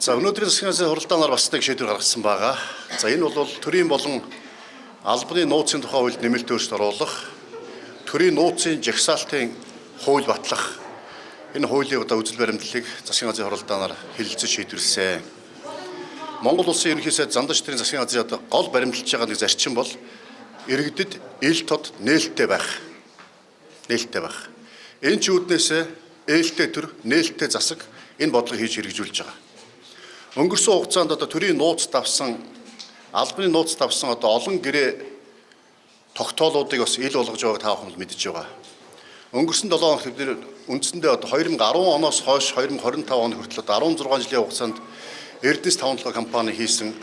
За өнөөдрийн засгийн газрын хуралдаанаар бас нэг шийдвэр гаргасан байгаа. За энэ бол төрийн болон албаны нууцын тухай хуульд нэмэлт өөрчлөлт оруулах, төрийн нууцын жагсаалтын хууль батлах энэ хуулийн үзэл баримтлалыг засгийн газрын хуралдаанаар хэлэлцэж шийдвэрлэсэн. Монгол улсын ерөнхий сайд Зандан шидрийн засгийн газрын гол баримтлаж байгаа нэг зарчим бол иргэдэд ил тод нээлттэй байх. Нээлттэй байх. Энэ ч үүднээс ээлтэй төр, нээлттэй засаг энэ бодлогыг хийж хэрэгжүүлж байгаа. Өнгөрсөн хугацаанд төрийн нууц давсан, албаны нууц давсан олон гэрээ тогтоолуудыг бас ил болгож байгааг та бүхэн мэдж байгаа. Өнгөрсөн 7 хоногт бид үндсэндээ 2010 оноос хойш 2025 он хүртэл 16 жилийн хугацаанд Эрдэнэс тавталгаа компани хийсэн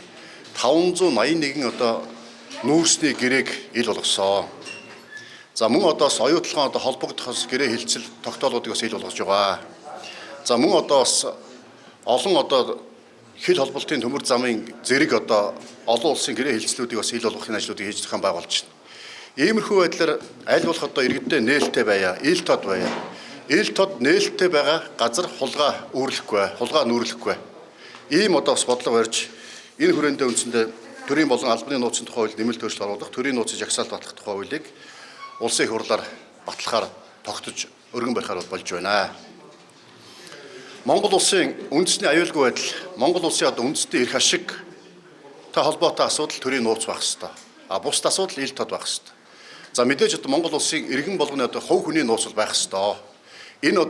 581 нүүрсний гэрээг ил болгосон. За мөн оюутлогын холбогдох гэрээ хилцэл тогтоолуудыг бас ил болгож байгаа. За мөн бас олон хил холболтын төмөр замын зэрэг олон улсын гэрээ хилцлүүдийг бас ил болгохын ажлуудыг хийж зохион байгуулж байна. Иймэрхүү байдлаар аль болох иргэдтэй нээлттэй байя, ил тод байя. Ил тод нээлттэй байгаа газар хулгай үүрлэхгүй, хулгай нүүрлэхгүй. Ийм бас бодлого барьж энэ хүрээндээ үндсэндээ төрийн болон албаны нууцын тухай хууль нэмэлт өөрчлөлт оруулах, төрийн нууцын жагсаалт батлах тухай хуулийг улсын их хурлаар батлахаар тогтож өргөн барихаар болж байна. Монгол улсын үндэсний аюулгүй байдал, Монгол улсын үндэсний эрх ашиг та холбоотой асуудал төрийн нууц байх ёстой. Бусд асуудал ил тод байх ёстой. За мэдээж Монгол улсын иргэн болгоны хувь хүний нууц байх ёстой. Энэ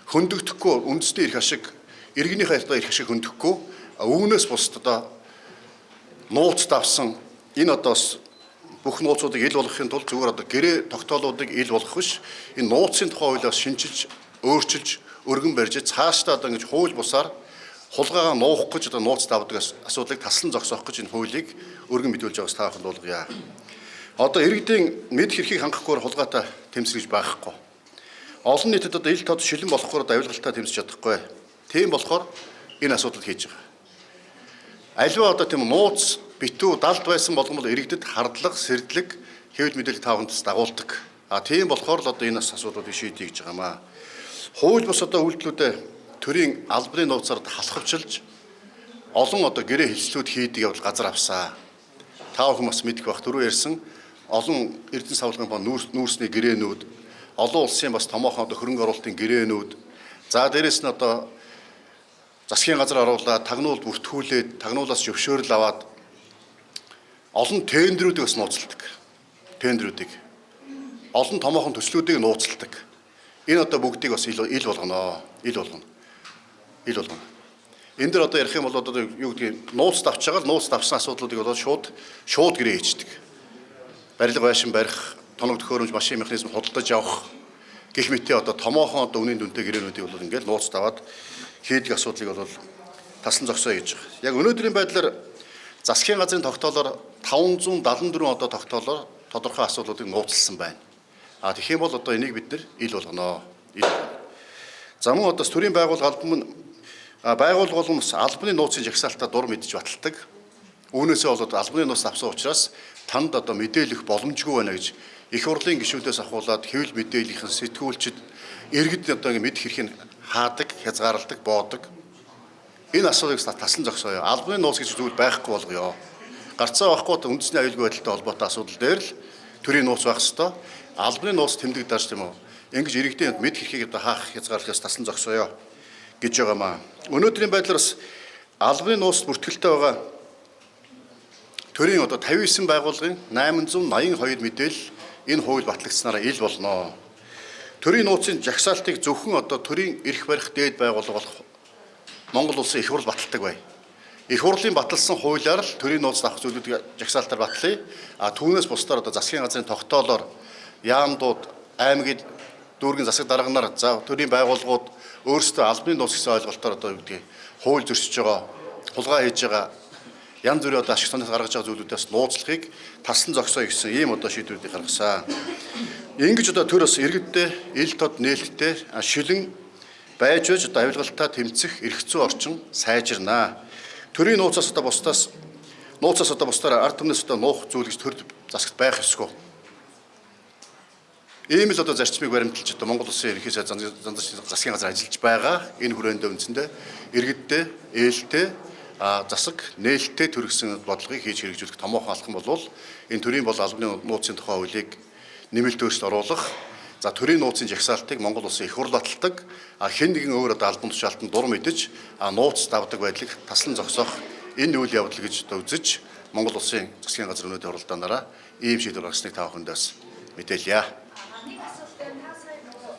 хөндөгдөхгүй үндэсний эрх ашиг, иргэнийхээ эрх ашиг хөндөхгүй, үүнээс бусд нууц давсан энэ бүх нууцуудыг ил болгохын тулд зүгээр гэрээ тогтоолуудыг ил болгох биш, энэ нууцын тухай хуулиас шинжилж, өөрчилж, өргөн барьж цаашдаа ингэж хууль бусаар хулгайгаа нуух гэж нууц давдаг асуудлыг таслан зогсоох гэж энэ хуулийг өргөн мэдүүлж байгаас та бүхэнд болгоё. Иргэдийн мэд хэрхийг хангахгүй хулгайтай тэмцэж байхгүй. Олон нийтэд ил тод шилэн болохгүй авилгалтай тэмцэж чадахгүй. Тийм болохоор энэ асуудал хийж байгаа. Аливаа тийм нууц битүү далд байсан болгоомол иргэдэд хардлага, сэрдлэг, хэвлэл мэдээлэл таавахнаас дагуулдаг. Тийм болохоор л энэ асуудлуудыг шийдье гэж байгаа юм аа. Хууль бус үйлдэлүүдэд төрийн албаны нууцаар халахвчилж олон гэрээ хилцлүүд хийдэг явдал газар авсан. Та бүхэн бас мэдэх бах түрүү ярьсан олон Эрдэнэс тавталгын компани нүүрсний гэрээнүүд, олон улсын бас томоохон хөрөнгө оруулалтын гэрээнүүд, за дээрэс нь засгийн газар оруулаад тагнуулд бүртгүүлээд тагнуулаас зөвшөөрөл аваад олон тендерүүдийг бас нууцладаг. Тендерүүдийг олон томоохон төслүүдийг нууцладаг. Энэ бүгдийг бас ил болгоно. Ил болгоно. Энэ дээр ярих юм бол юу гэдгийг нууц давч байгаа л нууц давсан асуудлуудыг шууд гэрээ хийдэг. Барилга байшин барих, тоног төхөөрөмж, машин механизм худалдаж авах гэх мэт томоохон үнийн дүнтэй гэрээнүүдийг бол ингээд нууц даваад хийдэг асуудлыг бол таслан зогсоё гэж байгаа. Яг өнөөдрийн байдлаар засгийн газрын тогтоолоор 574 тогтоолоор тодорхой асуудлуудыг нууцлсан байна. Тэгэх юм бол энийг бид нар ил болгоно. За мөн төрийн байгууллага болон албаны нууцын жагсаалтаа дур мэдж баталдаг. Үүнээсээ бол албаны нууц авсан учраас танд мэдээлэх боломжгүй байна гэж их хурлын гишүүдээс ахуулаад хэвлэл мэдээллийн сэтгүүлчид иргэд мэд хэрхийг хаадаг, хязгаарладаг, боодог. Энэ асуудлыг таслан зогсоё. Албаны нууц гэж зүйл байхгүй болгоё. Гарцаа байхгүй үндэсний аюулгүй байдалтай холбоотой асуудал дээр л төрийн нууц байх ёстой. Албаны нууц тэмдэгдэж тийм үү? Ингэж иргэдийн мэд хэрхийг хаах хязгаарлахаас таслан зогсоё гэж байгаамаа. Өнөөдрийн байдлаар бас албаны нууцд бүртгэлтэй байгаа төрийн 59 байгууллагын 882 мэдээлэл энэ хууль батлагдсанараа ил болно. Төрийн нууцын жагсаалтыг зөвхөн төрийн эрх барих дээд байгууллага болох Монгол улсын их хурл баталдаг бай. Их хурлын баталсан хуулиар л төрийн нууц авах зүйлүүдийг жагсаалтаар батлая. Түүнээс бусдаар засгийн газрын тогтоолоор яамдууд, аймгийн дүүргийн засаг дарганаар төрийн байгууллагууд өөрсдөө албаны нууц гэсэн ойлголтоор хууль зөрчиж байгаа, хулгай хийж байгаа янз бүрийн ашиг сонирхол гаргаж байгаа зүйлүүдээс нууцлахыг таслан зогсоё гэсэн ийм шийдвэрүүдийг гаргасан. Ингэж төр бас иргэдтэй ил тод нээлттэй шилэн байж авилгалтай тэмцэх эрх зүйн орчин сайжирнаа. Төрийн нууцаас бусдаар ард түмнээс нуух зүйл гэж төр засагт байх ёсгүй. Ийм л одоо зарчмыг баримталж одоо Монгол Улсын ерөнхий сайд засгийн газар ажиллаж байгаа. Энэ хүрээндээ үндсэндээ иргэдтэй, ээлтэй, засаг, нээлттэй төрөгсөн бодлогыг хийж хэрэгжүүлэх томоохон алхам болвол энэ төрийн бол албаны нууцын тухай хуулийг нэмэлт өөрчлөлт оруулах, за төрийн нууцын жагсаалтыг Монгол Улсын их хурл баталдаг, хэн нэгэн өөр одоо албан тушаалтанд дур мэдэж нууц давдаг байдлыг таслан зогсоох энэ үйл явдал гэж одоо үзэж Монгол Улсын засгийн газар өнөөдрийн хуралдаанаараа ийм шийдвэр гаргасныг та бүхэндээс мэдээлье. Нэг асуулт энэ та сая нөгөө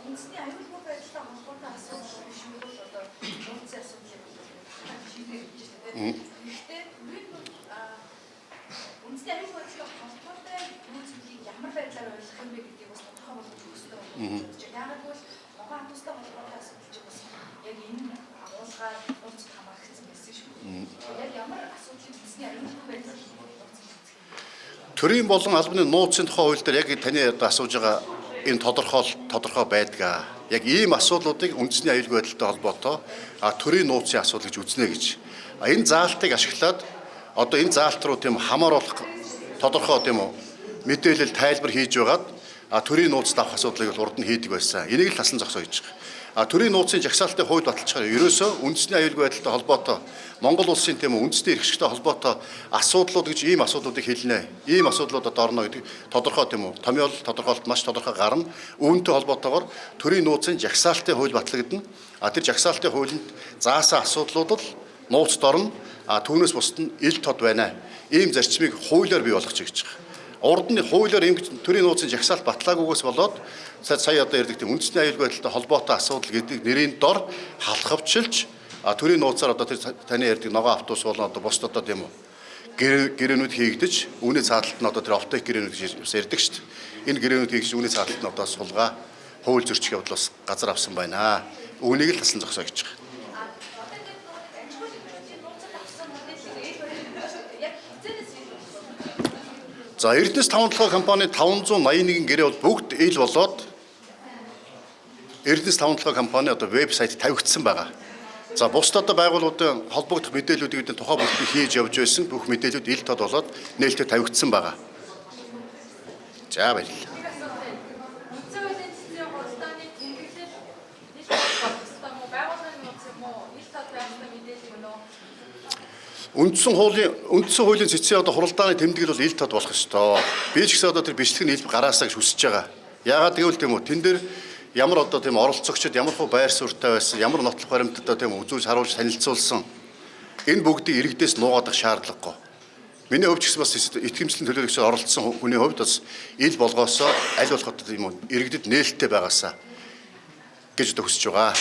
үндэсний аюулгүй байдлаа холбоотой асуудал биш үү бол одоо нууцын асуудлыг шийдэх гэж байна. Гэхдээ үндэсний аюулгүй байдлаа холбоотой нууцыг ямар байдлаар ойлгох юм бэ гэдгийг бас тодорхой болгох хэрэгтэй байна. Яагаад гэвэл Монгол хандустай холбоотой асуудал чинь бас яг энэ агуулгаар нууц хамаарсан байсан шүү. Яг ямар асуудлыг үндэсний аюулгүй байдлаа Төрийн болон албаны нууцын тухай хууль дээр яг таны одоо асууж байгаа энэ тодорхой байдаг. Яг ийм асуудлуудыг үндэсний аюулгүй байдалтай холбоотой төрийн нууцын асуудал гэж үзнэ гэж. Энэ заалтыг ашиглаад одоо энэ заалт руу тийм хамааруулах тодорхой тийм үү мэдээлэл тайлбар хийж байгаад төрийн нууц давах асуудлыг урд нь хийдэг байсан. Энийг л таслан зогсоо гэж байгаа. Төрийн нууцын жагсаалтын хууль баталчаар ерөөсөө үндэсний аюулгүй байдалтай холбоотой Монгол улсын тийм үү үндэсний эрх ашигтай холбоотой асуудлууд гэж ийм асуудлуудыг хэлнэ. Ийм асуудлуудад орно гэдэг тодорхой тийм үү томьёол тодорхойлт маш тодорхой гарна. Үүнтэй холбоотойгоор төрийн нууцын жагсаалтын хууль батлагдана. Тэр жагсаалтын хуулинд заасан асуудлууд л нууцд орно. Түүнээс бусд нь ил тод байна. Ийм зарчмыг хуулиар бий болгочих гэж байгаа. Урд нь хуулиар ингэж төрийн нууцын жагсаалт батлаагүйгээс болоод сая одоо ярьдаг тийм үндэсний аюулгүй байдалтай холбоотой асуудал гэдэг нэрийн дор халахвчилж төрийн нууцаар одоо тэр таны ярьдаг ногоо автобус болон одоо бусд одоо тийм үү гэрээнүүд хийгдэж үүний цааталт нь одоо тэр оптик гэрээнүүд гэж ярьдаг шүү дээ. Энэ гэрээнүүд хийгдэж үүний цааталт нь одоо сулгаа хууль зөрчих явдал бас газар авсан байна. Үүнийг л таслан зогсоо гэж байгаа. За Эрдэнэс 5 толгой компани 581 гэрээ бол бүгд ил болоод Эрдэнэс 5 толгой компани одоо вебсайт тавигдсан байгаа. За бусд одоо байгууллагуудын холбогдох мэдээллүүдийг тухай бүгд хийж явж байсан бүх мэдээллүүд ил тод болоод нээлттэй тавигдсан байгаа. За баярлалаа. Үндсэн хуулийн цэцгийн одоо хуралдааны тэмдэглэл бол ил тод болох ёстой. Би ч гэсэн одоо тэр бичлэг нь ил гараасаа гэж хүсэж байгаа. Яагаад гэвэл тийм үү тэн дээр ямар одоо тийм оролцогчид ямар хөө байр суурьтай байсан, ямар нотлох баримттай тийм үзүүлж харуулж танилцуулсан. Энэ бүгдийг иргэдээс нуугадах шаардлагагүй. Миний хувьд ч гэсэн бас итгэмжлэн төлөөлөгчөөр оролцсон хүний хувьд бас ил болгоосоо аль болох тийм үү иргэдэд нээлттэй байгаасаа гэж одоо хүсэж байгаа.